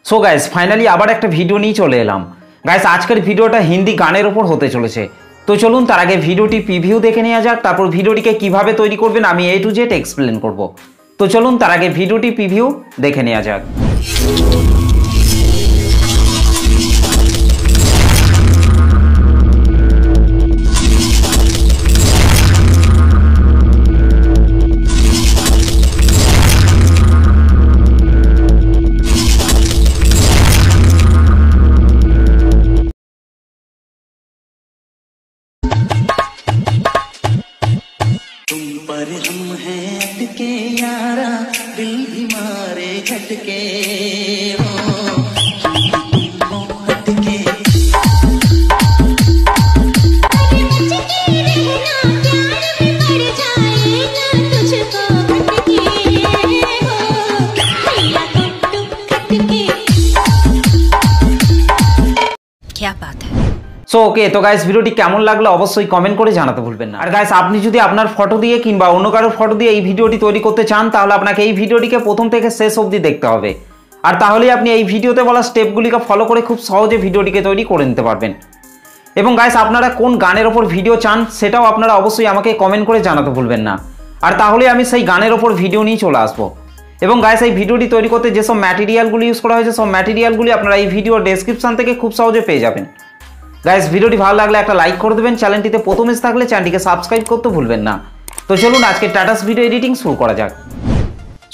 So guys finally আবার একটা video নিয়ে চলে এলাম। গাইস আজকের ভিডিওটা হিন্দি গানের ওপর হতে চলেছে। তো চলুন তার আগে ভিডিওটি প্রিভিউ দেখে নেওয়া যাক, তারপর ভিডিওটিকে কিভাবে তৈরি করবেন আমি A to Z এক্সপ্লেন করব। তো চলুন তার আগে ভিডিওটি প্রিভিউ দেখে নেওয়া যাক। पर हम हैं अटके यारा, दिल भी मारे झटके हो, तुमको हटके क्या बात है। সো ওকে, তো গাইস ভিডিওটি কেমন লাগলো অবশ্যই কমেন্ট করে জানাতে ভুলবেন না। আর গাইস আপনি যদি আপনার ফটো দিয়ে কিংবা অন্য কারোর ফটো দিয়ে এই ভিডিওটি তৈরি করতে চান তাহলে আপনাকে এই ভিডিওটিকে প্রথম থেকে শেষ অবধি দেখতে হবে। আর তাহলেই আপনি এই ভিডিওতে বলা স্টেপগুলিকে ফলো করে খুব সহজে ভিডিওটিকে তৈরি করে নিতে পারবেন। এবং গাইস আপনারা কোন গানের ওপর ভিডিও চান সেটাও আপনারা অবশ্যই আমাকে কমেন্ট করে জানাতে ভুলবেন না। আর তাহলে আমি সেই গানের ওপর ভিডিও নিয়ে চলে আসবো। এবং গাইস এই ভিডিওটি তৈরি করতে যেসব ম্যাটেরিয়ালগুলি ইউজ করা হয়েছে সব ম্যাটেরিয়ালগুলি আপনারা এই ভিডিওর ডেসক্রিপশন থেকে খুব সহজে পেয়ে যাবেন। গাইস ভিডিওটি ভালো লাগলে একটা লাইক করে দেবেন, চ্যানেলটিতে প্রথম এসে থাকলে চ্যানেলটিকে সাবস্ক্রাইব করতে ভুলবেন না। তো চলুন আজকে টাটাস ভিডিও এডিটিং শুরু করা যাক।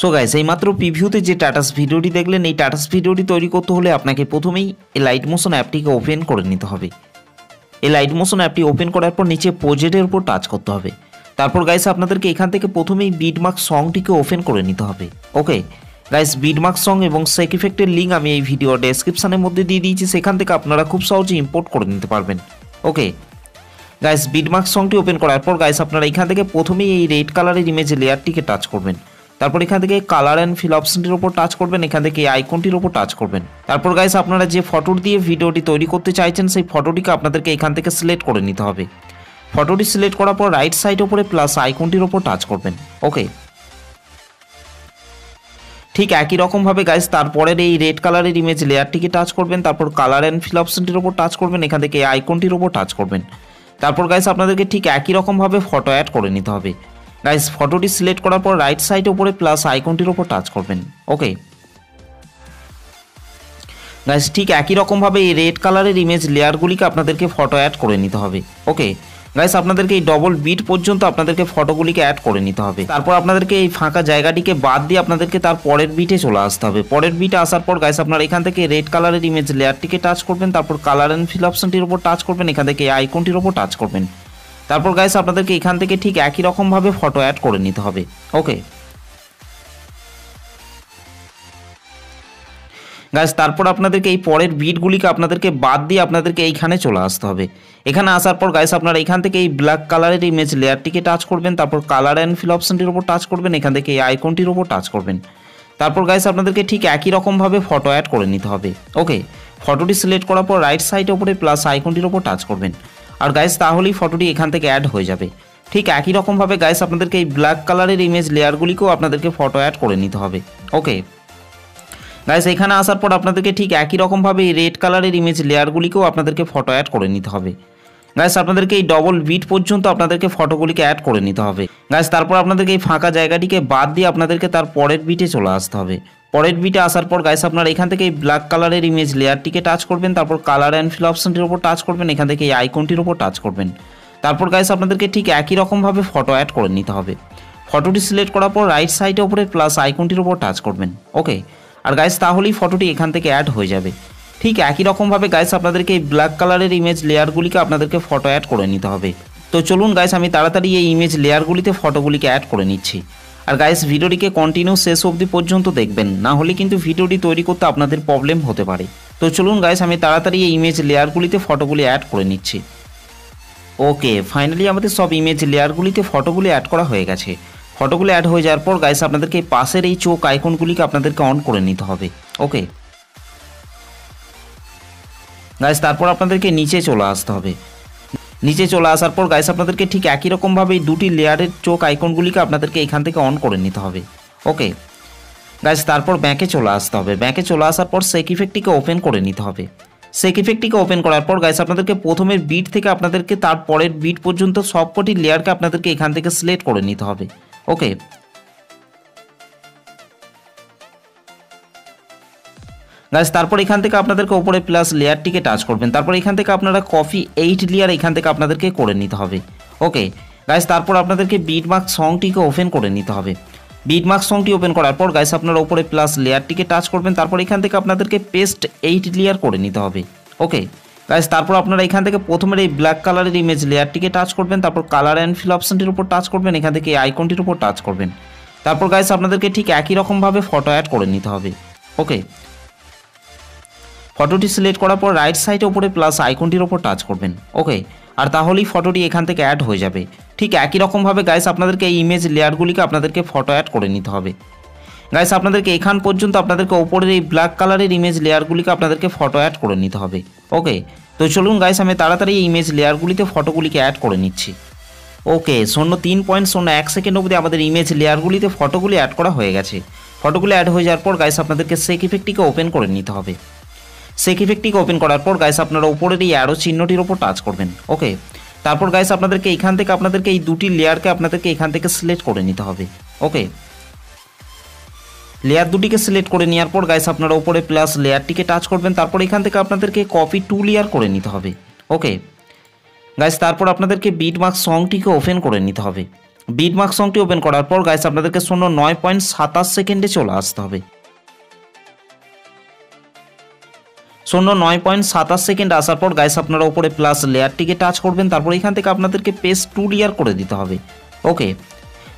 সো গাইস এই মাত্র প্রিভিউতে যে টাটাস ভিডিওটি দেখলেন, এই টাটাস ভিডিওটি তৈরি করতে হলে আপনাকে প্রথমেই এই লাইট মোশন অ্যাপটিকে ওপেন করে নিতে হবে। এই লাইট মোশন অ্যাপটি ওপেন করার পর নিচে প্রজেক্টের উপর টাচ করতে হবে। তারপর গাইস আপনাদেরকে এখান থেকে প্রথমেই বিটমার্ক সংটিকে ওপেন করে নিতে হবে। ওকে গাইস, বিটমার্ক সং এবং সেক ইফেক্টের লিঙ্ক আমি এই ভিডিও ডেসক্রিপশনের মধ্যে দিয়ে দিয়েছি, সেখান থেকে আপনারা খুব সহজে ইম্পোর্ট করে নিতে পারবেন। ওকে গাইস, বিটমার্ক সংটি ওপেন করার পর গাইস আপনারা এখান থেকে প্রথমেই এই রেড কালারের ইমেজ লেয়ারটিকে টাচ করবেন। তারপর এখান থেকে কালার অ্যান্ড ফিল অপশনটির উপর টাচ করবেন, এখান থেকে এই আইকনটির উপর টাচ করবেন। তারপর গাইস আপনারা যে ফটো দিয়ে ভিডিওটি তৈরি করতে চাইছেন সেই ফটোটিকে আপনাদেরকে এখান থেকে সিলেক্ট করে নিতে হবে। ফটোটি সিলেক্ট করার পর রাইট সাইড উপরে প্লাস আইকনটির উপর টাচ করবেন। ওকে ঠিক একই রকমভাবে গাইস তারপরের এই রেড কালারের ইমেজ লেয়ারটিকে টাচ করবেন, তারপর কালার অ্যান্ড ফিল অপশনটির উপর টাচ করবেন, এখান থেকে এই আইকনটির উপর টাচ করবেন। তারপর গাইস আপনাদেরকে ঠিক একই রকমভাবে ফটো অ্যাড করে নিতে হবে। গাইস ফটোটি সিলেক্ট করার পর রাইট সাইড উপরে প্লাস আইকনটির উপর টাচ করবেন। ওকে গাইস ঠিক একই রকমভাবে এই রেড কালারের ইমেজ লেয়ারগুলিকে আপনাদেরকে ফটো অ্যাড করে নিতে হবে। ওকে গাইস আপনাদেরকে এই ডবল বিট পর্যন্ত আপনাদেরকে ফটোগুলিকে অ্যাড করে নিতে হবে। তারপর আপনাদেরকে এই ফাঁকা জায়গাটিকে বাদ দিয়ে আপনাদেরকে তার পরের বিটে চলে আসতে হবে। পরের বিটে আসার পর গাইস আপনারা এখান থেকে রেড কালারের ইমেজ লেয়ারটিকে টাচ করবেন, তারপর কালার অ্যান্ড ফিল অপশনটির উপর টাচ করবেন, এখান থেকে এই আইকনটির উপর টাচ করবেন। তারপর গাইস আপনাদেরকে এখান থেকে ঠিক একই রকমভাবে ফটো অ্যাড করে নিতে হবে। ওকে গাইস তারপর আপনাদেরকে এই পরের বিটগুলিকে আপনাদেরকে বাদ দিয়ে আপনাদেরকে এইখানে চলে আসতে হবে। এখানে আসার পর গাইস আপনারা এখান থেকে এই ব্ল্যাক কালারের ইমেজ লেয়ারটিকে টাচ করবেন, তারপর কালার অ্যান্ড ফিল অপশনটির উপর টাচ করবেন, এখান থেকে এই আইকনটির উপর টাচ করবেন। তারপর গাইস আপনাদেরকে ঠিক একই রকমভাবে ফটো অ্যাড করে নিতে হবে। ওকে ফটোটি সিলেক্ট করার পর রাইট সাইডে উপরে প্লাস আইকনটির উপর টাচ করবেন। আর গাইস তাহলেই ফটোটি এখান থেকে অ্যাড হয়ে যাবে। ঠিক একই রকমভাবে গাইস আপনাদেরকে এই ব্ল্যাক কালারের ইমেজ লেয়ারগুলিকেও আপনাদেরকে ফটো অ্যাড করে নিতে হবে। ওকে গাইস এখানে আসার পর আপনাদেরকে ঠিক একই রকমভাবে এই রেড কালারের ইমেজ লেয়ারগুলিকেও আপনাদেরকে ফটো অ্যাড করে নিতে হবে। গাইস আপনাদেরকে এই ডবল বিট পর্যন্ত আপনাদেরকে ফটোগুলিকে অ্যাড করে নিতে হবে। গাইস তারপর আপনাদেরকে এই ফাঁকা জায়গাটিকে বাদ দিয়ে আপনাদেরকে তার পরের বিটে চলে আসতে হবে। পরের বিটে আসার পর গাইস আপনারা এখান থেকে এই ব্ল্যাক কালারের ইমেজ লেয়ারটিকে টাচ করবেন, তারপর কালার অ্যান্ড ফিল অপশনটির উপর টাচ করবেন, এখান থেকে এই আইকনটির উপর টাচ করবেন। তারপর গাইস আপনাদেরকে ঠিক একই রকমভাবে ফটো অ্যাড করে নিতে হবে। ফটোটি সিলেক্ট করার পর রাইট সাইডে উপরে প্লাস আইকনটির উপর টাচ করবেন। ওকে আর গাইস তাহলেই ফটোটি এখান থেকে অ্যাড হয়ে যাবে। ঠিক একই রকমভাবে গাইস আপনাদেরকে এই ব্ল্যাক কালারের ইমেজ লেয়ারগুলিকে আপনাদেরকে ফটো অ্যাড করে নিতে হবে। তো চলুন গাইস আমি তাড়াতাড়ি এই ইমেজ লেয়ারগুলিতে ফটোগুলিকে অ্যাড করে নিচ্ছি। আর গাইস ভিডিওটিকে কন্টিনিউ শেষ অবধি পর্যন্ত দেখবেন, না হলে কিন্তু ভিডিওটি তৈরি করতে আপনাদের প্রবলেম হতে পারে। তো চলুন গাইস আমি তাড়াতাড়ি এই ইমেজ লেয়ারগুলিতে ফটোগুলি অ্যাড করে নিচ্ছি। ওকে ফাইনালি আমাদের সব ইমেজ লেয়ারগুলিতে ফটোগুলি অ্যাড করা হয়ে গেছে। ফটোগুলি অ্যাড হয়ে যাওয়ার পর গাইস আপনাদেরকে পাশের এই চোখ আইকনগুলিকে আপনাদেরকে অন করে নিতে হবে। ওকে গাইস তারপর আপনাদেরকে নিচে চলে আসতে হবে। নিচে চলে আসার পর গাইস আপনাদেরকে ঠিক একই রকমভাবে এই দুটি লেয়ারের চোখ আইকনগুলিকে আপনাদেরকে এখান থেকে অন করে নিতে হবে। ওকে গাইস তারপর ব্যাকে চলে আসতে হবে। ব্যাকে চলে আসার পর সেক ইফেক্টটিকে ওপেন করে নিতে হবে। সেক ইফেক্টটিকে ওপেন করার পর গাইস আপনাদেরকে প্রথমের বিট থেকে আপনাদেরকে তারপরের বিট পর্যন্ত সবকটি লেয়ারকে আপনাদেরকে এখান থেকে সিলেক্ট করে নিতে হবে। ওকে, গাইস তারপর এখান থেকে আপনাদেরকে উপরে প্লাস লেয়ারটিকে টাচ করবেন। তারপর এখান থেকে আপনারা কপি 8 লেয়ার এখান থেকে আপনাদেরকে করে নিতে হবে। ওকে গাইস, তারপর আপনাদেরকে বিটমার্ক সংটিকে ওপেন করে নিতে হবে। বিটমার্ক সংটি ওপেন করার পর গাইস আপনারা উপরে প্লাস লেয়ারটিকে টাচ করবেন। তারপর এখান থেকে আপনাদেরকে পেস্ট 8 লেয়ার করে নিতে হবে। ওকে গাইস, তারপর আপনারা এখান থেকে প্রথমের এই ব্ল্যাক কালারের ইমেজ লেয়ারটিকে টাচ করবেন। তারপর কালার অ্যান্ড ফিল অপশনটির উপর টাচ করবেন। এখান থেকে এই আইকনটির উপর টাচ করবেন। তারপর গাইস আপনাদেরকে ঠিক একই রকমভাবে ফটো অ্যাড করে নিতে হবে। ওকে, ফটোটি সিলেক্ট করার পর রাইট সাইডে উপরে প্লাস আইকনটির উপর টাচ করবেন। ওকে, আর তাহলেই ফটোটি এখান থেকে অ্যাড হয়ে যাবে। ঠিক একই রকমভাবে গাইস আপনাদেরকে এই ইমেজ লেয়ারগুলিকে আপনাদেরকে ফটো অ্যাড করে নিতে হবে। গাইস আপনাদেরকে এখান পর্যন্ত আপনাদেরকে ওপরের এই ব্ল্যাক কালারের ইমেজ লেয়ারগুলিকে আপনাদেরকে ফটো অ্যাড করে নিতে হবে। ওকে, তো চলুন গাইস আমি তাড়াতাড়ি এই ইমেজ লেয়ারগুলিতে ফটোগুলিকে অ্যাড করে নিচ্ছি। ওকে, 0.01 সেকেন্ড অবধি আমাদের ইমেজ লেয়ারগুলিতে ফটোগুলি অ্যাড করা হয়ে গেছে। ফটোগুলি অ্যাড হয়ে যাওয়ার পর গাইস আপনাদেরকে সেক ইফেক্টটিকে ওপেন করে নিতে হবে। সেক ইফেক্টটিকে ওপেন করার পর গাইস আপনারা উপরের এই অ্যারো চিহ্নটির উপর টাচ করবেন। ওকে, তারপর গাইস আপনাদেরকে এখান থেকে আপনাদেরকে এই দুটি লেয়ারকে আপনাদেরকে এখান থেকে সিলেক্ট করে নিতে হবে। ওকে, লেয়ার দুটিকে সিলেক্ট করে নেওয়ার পর গাইস আপনারা উপরে প্লাস লেয়ারটিকে টাচ করবেন। তারপর এখান থেকে আপনাদেরকে কপি 2 লেয়ার করে নিতে হবে। ওকে গাইস, তারপর আপনাদেরকে বিটমার্ক সংটিকে ওপেন করে নিতে হবে। বিটমার্ক সংটি ওপেন করার পর গাইস আপনাদেরকে 9.27 সেকেন্ডে চলে আসতে হবে। 9.27 সেকেন্ড আসার পর গাইস আপনারা উপরে প্লাস লেয়ারটিকে টাচ করবেন। তারপর এখান থেকে আপনাদেরকে পেস্ট 2 লেয়ার করে দিতে হবে। ওকে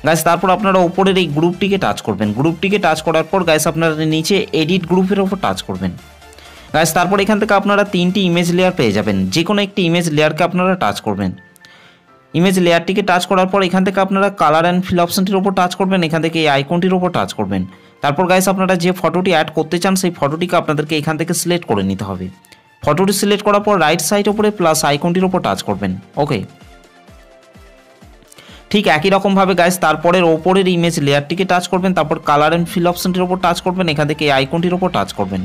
গাইস, তারপর আপনারা উপরের এই গ্রুপটিকে টাচ করবেন। গ্রুপটিকে টাচ করার পর গাইস আপনারা নিচে এডিট গ্রুপের উপর টাচ করবেন। গাইস তারপর এখান থেকে আপনারা 3টি ইমেজ লেয়ার পেয়ে যাবেন। যে কোনো একটি ইমেজ লেয়ারকে আপনারা টাচ করবেন। ইমেজ লেয়ারটিকে টাচ করার পর এখান থেকে আপনারা কালার অ্যান্ড ফিল অপশনটির উপর টাচ করবেন। এখান থেকে এই আইকনটির উপর টাচ করবেন। তারপর গাইস আপনারা যে ফটোটি অ্যাড করতে চান সেই ফটোটিকে আপনাদেরকে এখান থেকে সিলেক্ট করে নিতে হবে। ফটোটি সিলেক্ট করার পর রাইট সাইড উপরে প্লাস আইকনটির উপর টাচ করবেন। ওকে, ঠিক একই রকমভাবে গাইস তারপরের ওপরের ইমেজ লেয়ারটিকে টাচ করবেন। তারপর কালার অ্যান্ড ফিল অপশনটির উপর টাচ করবেন। এখান থেকে এই আইকনটির উপর টাচ করবেন।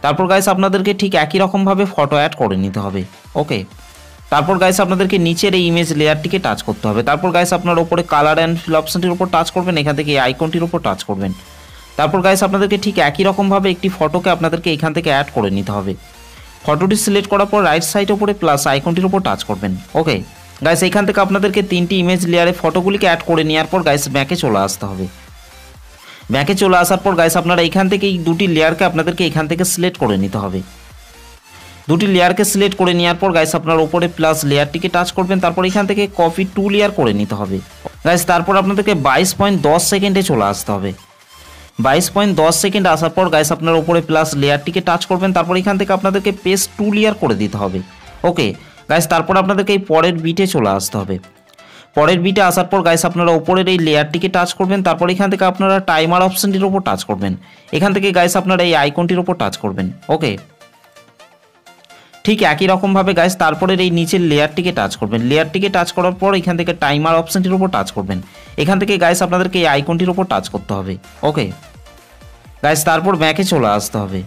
তারপর গাইস আপনাদেরকে ঠিক একই রকমভাবে ফটো অ্যাড করে নিতে হবে। ওকে, তারপর গাইস আপনাদেরকে নিচের এই ইমেজ লেয়ারটিকে টাচ করতে হবে। তারপর গাইস আপনার উপরে কালার অ্যান্ড ফিল অপশনটির উপর টাচ করবেন। এখান থেকে এই আইকনটির উপর টাচ করবেন। তারপর গাইস আপনাদেরকে ঠিক একই রকমভাবে একটি ফটোকে আপনাদেরকে এখান থেকে অ্যাড করে নিতে হবে। ফটোটি সিলেক্ট করার পর রাইট সাইডে উপরে প্লাস আইকনটির উপর টাচ করবেন। ওকে গাইস, এখান থেকে আপনাদেরকে 3টি ইমেজ লেয়ারে ফটোগুলিকে অ্যাড করে নেওয়ার পর গাইস ব্যাকে চলে আসতে হবে। ব্যাকে চলে আসার পর গাইস আপনারা এখান থেকে এই দুটি লেয়ারকে আপনাদেরকে এখান থেকে সিলেক্ট করে নিতে হবে। দুটি লেয়ারকে সিলেক্ট করে নেওয়ার পর গাইস আপনার উপরে প্লাস লেয়ারটিকে টাচ করবেন। তারপর এখান থেকে কপি 2 লেয়ার করে নিতে হবে। গাইস তারপর আপনাদেরকে 22.10 সেকেন্ডে চলে আসতে হবে। 22.10 সেকেন্ড আসার পর গাইস আপনার উপরে প্লাস লেয়ারটিকে টাচ করবেন। তারপর এখান থেকে আপনাদেরকে পেস্ট 2 লেয়ার করে দিতে হবে। ওকে গাইস, তারপর আপনাদেরকে এই পরের বিটে চলে আসতে হবে। পরের বিটে আসার পর গাইস আপনারা উপরের এই লেয়ারটিকে টাচ করবেন। তারপর এখান থেকে আপনারা টাইমার অপশনটির উপর টাচ করবেন। এখান থেকে গাইস আপনারা এই আইকনটির উপর টাচ করবেন। ওকে, ঠিক একই রকমভাবে গাইস তারপরের এই নিচের লেয়ারটিকে টাচ করবেন। লেয়ারটিকে টাচ করার পর এখান থেকে টাইমার অপশনটির উপর টাচ করবেন। এখান থেকে গাইস আপনাদেরকে এই আইকনটির উপর টাচ করতে হবে। ওকে গাইস, তারপর ব্যাকে চলে আসতে হবে।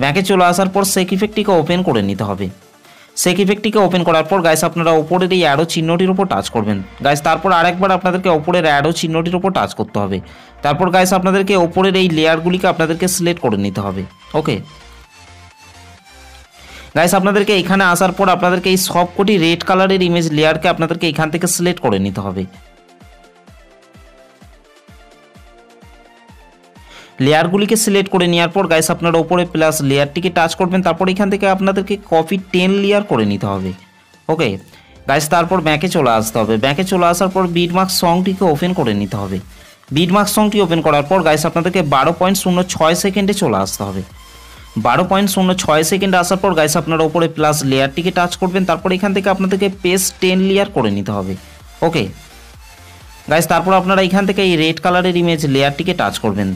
ব্যাকে চলে আসার পর সেক ইফেক্টটিকে ওপেন করে নিতে হবে। সেক ইফেক্টটিকে ওপেন করার পর গাইস আপনারা উপরের এই অ্যারো চিহ্নটির উপর টাচ করবেন। গাইস তারপর আরেকবার আপনাদেরকে উপরের অ্যারো চিহ্নটির উপর টাচ করতে হবে। তারপর গাইস আপনাদেরকে উপরের এই লেয়ারগুলিকে আপনাদেরকে সিলেক্ট করে নিতে হবে। ওকে গাইস, আপনাদেরকে এখানে আসার পর আপনাদেরকে এই সবকটি রেড কালারের ইমেজ লেয়ারকে আপনাদেরকে এখান থেকে সিলেক্ট করে নিতে হবে। লেয়ারগুলিকে সিলেক্ট করে নেওয়ার পর গাইস আপনারা উপরে প্লাস লেয়ারটিকে টাচ করবেন। তারপর এখান থেকে আপনাদেরকে কপি 10 লেয়ার করে নিতে হবে। ওকে গাইস, তারপর ব্যাকে চলে আসতে হবে। ব্যাকে চলে আসার পর বিটমার্ক সংটিকে ওপেন করে নিতে হবে। বিটমার্ক সংটি ওপেন করার পর গাইস আপনাদেরকে 12.06 সেকেন্ডে চলে আসতে হবে। 12.06 সেকেন্ডে আসার পর গাইস আপনারা উপরে প্লাস লেয়ারটিকে টাচ করবেন। তারপর এখান থেকে আপনাদেরকে পেস্ট 10 লেয়ার করে নিতে হবে। ওকে গাইস, তারপর আপনারা এখান থেকে এই রেড কালারের ইমেজ লেয়ারটিকে টাচ করবেন।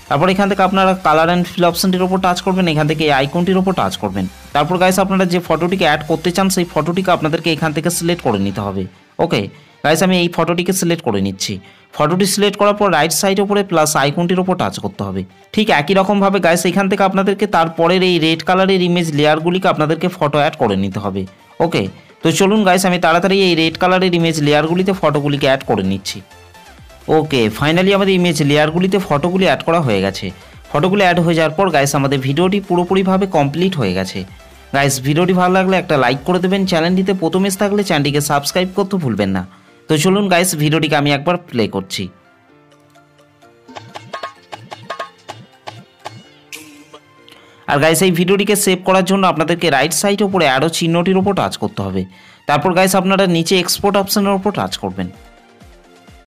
তারপর এখান থেকে আপনারা কালার অ্যান্ড ফিল অপশনটির উপর টাচ করবেন। এখান থেকে এই আইকনটির উপর টাচ করবেন। তারপর গাইস আপনারা যে ফটোটিকে অ্যাড করতে চান সেই ফটোটিকে আপনাদেরকে এখান থেকে সিলেক্ট করে নিতে হবে। ওকে গাইস, আমি এই ফটোটিকে সিলেক্ট করে নিচ্ছি। ফটোটি সিলেক্ট করার পর রাইট সাইডের উপরে প্লাস আইকনটির ওপর টাচ করতে হবে। ঠিক একই রকমভাবে গাইস এখান থেকে আপনাদেরকে তারপরের এই রেড কালারের ইমেজ লেয়ারগুলিকে আপনাদেরকে ফটো অ্যাড করে নিতে হবে। ওকে, তো চলুন গাইস আমি তাড়াতাড়ি এই রেড কালারের ইমেজ লেয়ারগুলিতে ফটোগুলিকে অ্যাড করে নিচ্ছি। ওকে, ফাইনালি আমাদের ইমেজ লেয়ারগুলিতে ফটোগুলি অ্যাড করা হয়ে গেছে। ফটোগুলি অ্যাড হয়ে যাওয়ার পর গাইস আমাদের ভিডিওটি পুরোপুরিভাবে কমপ্লিট হয়ে গেছে। গাইস ভিডিওটি ভালো লাগলে একটা লাইক করে দেবেন, চ্যানেলটিতে প্রথম এসে থাকলে চ্যানেলটিকে সাবস্ক্রাইব করতে ভুলবেন না। তো চলুন গাইস ভিডিওটিকে আমি একবার প্লে করছি। আর গাইস এই ভিডিওটিকে সেভ করার জন্য আপনাদেরকে রাইট সাইডের উপরে অ্যারো চিহ্নটির উপর টাচ করতে হবে। তারপর গাইস আপনারা নিচে এক্সপোর্ট অপশনের উপর টাচ করবেন।